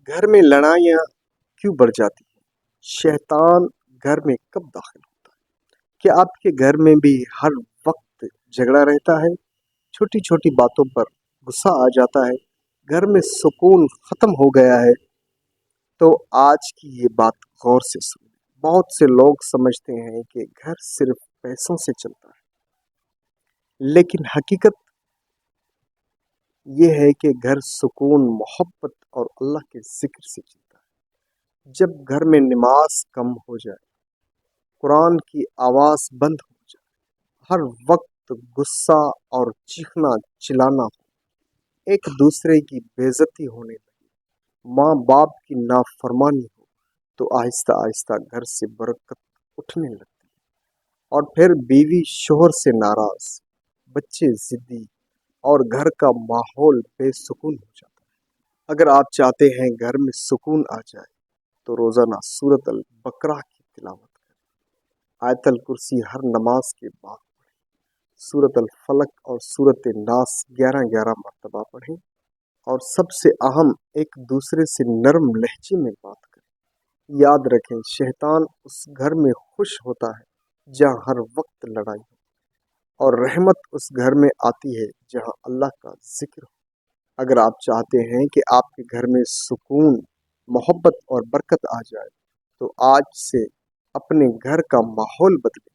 گھر میں لڑائیاں کیوں بڑھ جاتی ہیں؟ شیطان گھر میں کب داخل ہوتا ہے؟ کیا آپ کے گھر میں بھی ہر وقت جھگڑا رہتا ہے؟ چھوٹی چھوٹی باتوں پر غصہ آ جاتا ہے؟ گھر میں سکون ختم ہو گیا ہے؟ تو آج کی یہ بات غور سے سنیں۔ بہت سے لوگ سمجھتے ہیں کہ گھر صرف پیسوں سے چلتا ہے، لیکن حقیقت یہ ہے کہ گھر سکون، محبت اور اللہ کے ذکر سے چلتا ہے۔ جب گھر میں نماز کم ہو جائے، قرآن کی آواز بند ہو جائے، ہر وقت غصہ اور چیخنا چلانا ہو، ایک دوسرے کی بےعزتی ہونے لگے، ماں باپ کی نافرمانی ہو، تو آہستہ آہستہ گھر سے برکت اٹھنے لگتی ہے۔ اور پھر بیوی شوہر سے ناراض، بچے ضدی، اور گھر کا ماحول بے سکون ہو جاتا ہے۔ اگر آپ چاہتے ہیں گھر میں سکون آ جائے تو روزانہ سورۃ البقرہ کی تلاوت کریں، آیت الکرسی ہر نماز کے بعد پڑھیں، سورۃ الفلق اور سورۃ الناس 11 مرتبہ پڑھیں، اور سب سے اہم، ایک دوسرے سے نرم لہجے میں بات کریں۔ یاد رکھیں، شیطان اس گھر میں خوش ہوتا ہے جہاں ہر وقت لڑائی ہو، اور رحمت اس گھر میں آتی ہے جہاں اللہ کا ذکر ہو۔ اگر آپ چاہتے ہیں کہ آپ کے گھر میں سکون، محبت اور برکت آ جائے تو آج سے اپنے گھر کا ماحول بدلیں۔